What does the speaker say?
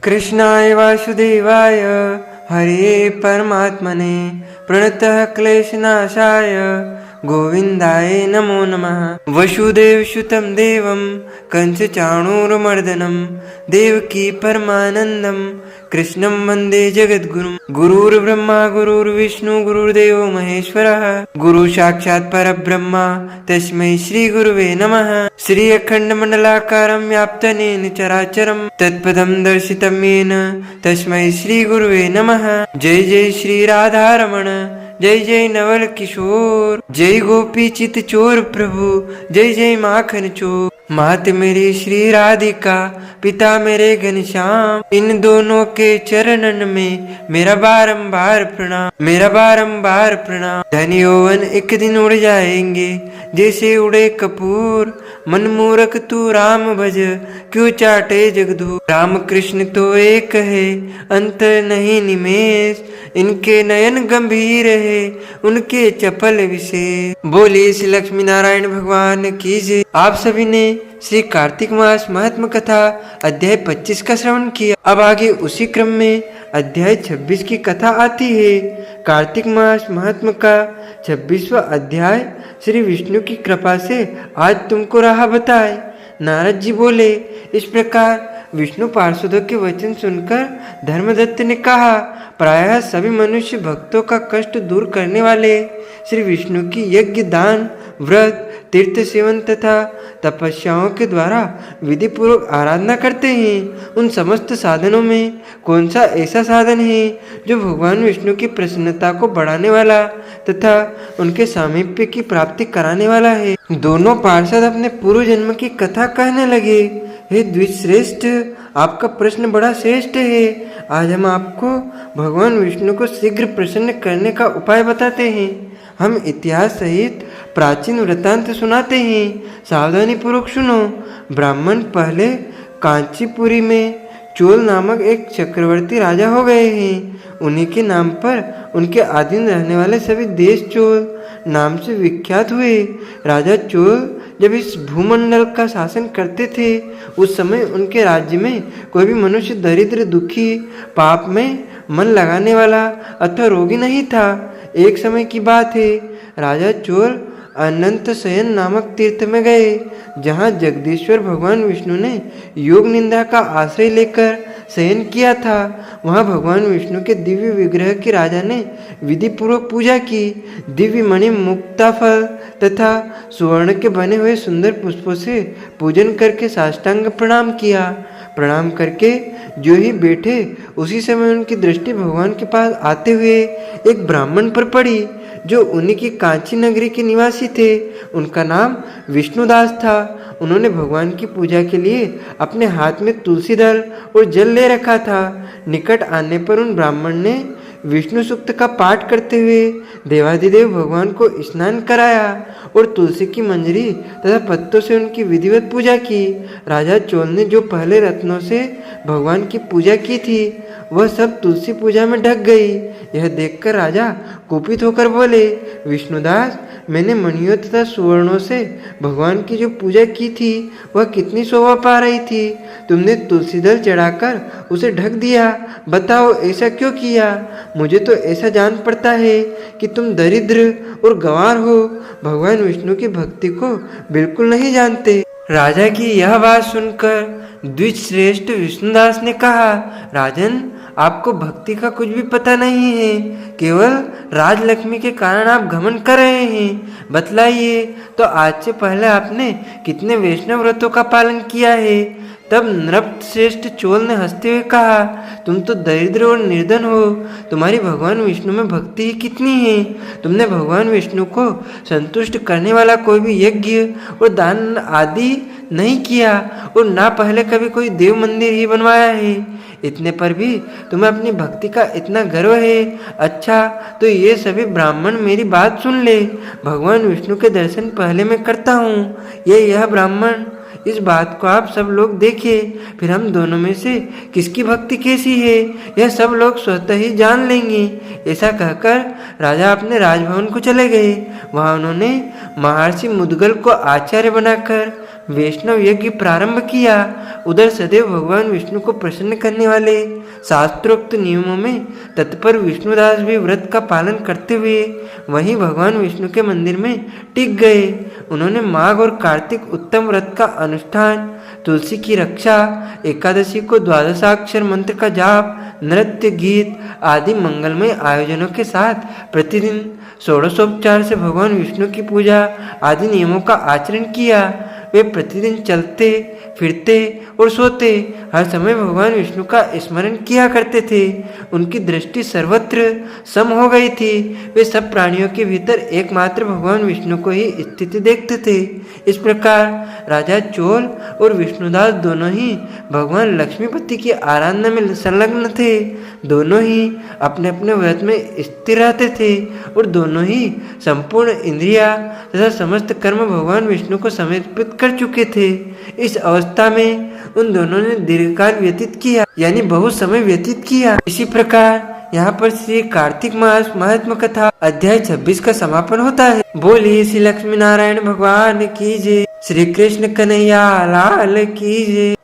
कृष्णाय वासुदेवाय हरे परमात्मने प्रणतः क्लेशनाशाय गोविन्दाय नमो नमः। वसुदेवसुतं देवं कंसचाणूरमर्दनं देवकी परमानन्दं कृष्णं वन्दे जगद्गुरुं। गुरुर्ब्रह्मा गुरुर्विष्णु गुरुर्देवो महेश्वरः गुरु साक्षात् परब्रह्म तस्मै श्री गुरुवे नमः। श्री अखण्डमण्डलाकारं व्याप्तनेन चराचरं तत्पदं दर्शितं येन तस्मै श्री गुरुवे नमः। जय जय श्री राधारमण जय जय नवल किशोर जय गोपी चित चोर प्रभु जय जय माखन चोर। मात मेरी श्री राधिका पिता मेरे घनश्याम इन दोनों के चरणन में मेरा बारंबार प्रणाम। धन यौवन एक दिन उड़ जाएंगे जैसे उड़े कपूर। मन मूर्ख तू राम भज क्यों चाटे जगदूर। राम कृष्ण तो एक है अंतर नहीं निमेष इनके नयन गंभीर है उनके चपल विशेष। बोलिए श्री लक्ष्मी नारायण भगवान की जय। आप सभी ने श्री कार्तिक मास महात्म कथा अध्याय 25 का श्रवण किया। अब आगे उसी क्रम में अध्याय 26 की कथा आती है। कार्तिक मास महात्म का 26वां अध्याय श्री विष्णु की कृपा से आज तुमको राह बताए। नारद जी बोले, इस प्रकार विष्णु पार्षदों के वचन सुनकर धर्मदत्त ने कहा, प्रायः सभी मनुष्य भक्तों का कष्ट दूर करने वाले श्री विष्णु की यज्ञ दान व्रत तीर्थ सेवन तथा तपस्याओं के द्वारा विधि पूर्वक आराधना करते हैं। उन समस्त साधनों में कौन सा ऐसा साधन है जो भगवान विष्णु की प्रसन्नता को बढ़ाने वाला तथा उनके सामीप्य की प्राप्ति कराने वाला है। दोनों पार्षद अपने पूर्व जन्म की कथा कहने लगे। हे द्विजश्रेष्ठ, आपका प्रश्न बड़ा श्रेष्ठ है। आज हम आपको भगवान विष्णु को शीघ्र प्रसन्न करने का उपाय बताते हैं। हम इतिहास सहित प्राचीन वृत्तांत सुनाते हैं, सावधानी पूर्वक सुनो। ब्राह्मण पहले कांचीपुरी में चोल नामक एक चक्रवर्ती राजा हो गए हैं। उन्हीं के नाम पर उनके अधीन रहने वाले सभी देश चोल नाम से विख्यात हुए। राजा चोल जब इस भूमंडल का शासन करते थे उस समय उनके राज्य में कोई भी मनुष्य दरिद्र दुखी पाप में मन लगाने वाला अथवा रोगी नहीं था। एक समय की बात है, राजा चोल अनंत शयन नामक तीर्थ में गए जहाँ जगदीश्वर भगवान विष्णु ने योग निंदा का आश्रय लेकर शयन किया था। वहाँ भगवान विष्णु के दिव्य विग्रह की राजा ने विधि पूर्वक पूजा की। दिव्य मणि मुक्ता फल तथा सुवर्ण के बने हुए सुंदर पुष्पों से पूजन करके साष्टांग प्रणाम किया। प्रणाम करके जो ही बैठे उसी समय उनकी दृष्टि भगवान के पास आते हुए एक ब्राह्मण पर पड़ी जो उन्हीं की कांची नगरी के निवासी थे। उनका नाम विष्णुदास था। उन्होंने भगवान की पूजा के लिए अपने हाथ में तुलसी दल और जल ले रखा था। निकट आने पर उन ब्राह्मण ने विष्णु सूक्त का पाठ करते हुए देवाधिदेव भगवान को स्नान कराया और तुलसी की मंजरी तथा पत्तों से उनकी विधिवत पूजा की। राजा चोल ने जो पहले रत्नों से भगवान की पूजा की थी वह सब तुलसी पूजा में ढक गई। यह देखकर राजा कुपित होकर बोले, विष्णुदास, मैंने मणियों तथा सुवर्णों से भगवान की जो पूजा की थी वह कितनी शोभा पा रही थी। तुमने तुलसी दल चढ़ाकर उसे ढक दिया। बताओ ऐसा क्यों किया? मुझे तो ऐसा जान पड़ता है कि तुम दरिद्र और गंवार हो, भगवान विष्णु की भक्ति को बिल्कुल नहीं जानते। राजा की यह बात सुनकर द्विजश्रेष्ठ विष्णुदास ने कहा, राजन, आपको भक्ति का कुछ भी पता नहीं है। केवल राजलक्ष्मी के कारण आप घमंड कर रहे हैं। बतलाइए तो आज से पहले आपने कितने वैष्णव व्रतों का पालन किया है? तब नृपश्रेष्ठ चोल ने हंसते हुए कहा, तुम तो दरिद्र और निर्धन हो। तुम्हारी भगवान विष्णु में भक्ति ही कितनी है। तुमने भगवान विष्णु को संतुष्ट करने वाला कोई भी यज्ञ और दान आदि नहीं किया और ना पहले कभी कोई देव मंदिर ही बनवाया है। इतने पर भी तुम्हें अपनी भक्ति का इतना गर्व है। अच्छा, तो ये सभी ब्राह्मण मेरी बात सुन ले। भगवान विष्णु के दर्शन पहले मैं करता हूँ। यह ब्राह्मण, इस बात को आप सब लोग देखिए, फिर हम दोनों में से किसकी भक्ति कैसी है यह सब लोग स्वतः ही जान लेंगे। ऐसा कहकर राजा अपने राजभवन को चले गए। वहाँ उन्होंने महर्षि मुद्गल को आचार्य बनाकर वैष्णव यज्ञ प्रारंभ किया। उधर सदैव भगवान विष्णु को प्रसन्न करने वाले शास्त्रोक्त नियमों में तत्पर विष्णुदास भी व्रत का पालन करते हुए वहीं भगवान विष्णु के मंदिर में टिक गए। उन्होंने माघ और कार्तिक उत्तम व्रत का अनुष्ठान, तुलसी की रक्षा, एकादशी को द्वादशाक्षर मंत्र का जाप, नृत्य, गीत आदि मंगलमय आयोजनों के साथ प्रतिदिन षोडशोपचार से भगवान विष्णु की पूजा आदि नियमों का आचरण किया। वे प्रतिदिन चलते फिरते और सोते हर समय भगवान विष्णु का स्मरण किया करते थे। उनकी दृष्टि सर्वत्र सम हो गई थी। वे सब प्राणियों के भीतर एकमात्र भगवान विष्णु को ही स्थिति देखते थे। इस प्रकार राजा चोल और विष्णुदास दोनों ही भगवान लक्ष्मीपति की आराधना में संलग्न थे। दोनों ही अपने अपने व्रत में स्थिर रहते थे और दोनों ही संपूर्ण इंद्रिया तथा समस्त कर्म भगवान विष्णु को समर्पित कर चुके थे। इस अवस्था में उन दोनों ने दीर्घकाल व्यतीत किया, यानी बहुत समय व्यतीत किया। इसी प्रकार यहाँ पर श्री कार्तिक मास महात्म कथा अध्याय 26 का समापन होता है। बोलिए श्री लक्ष्मी नारायण भगवान की जय। श्री कृष्ण कन्हैया लाल की जय।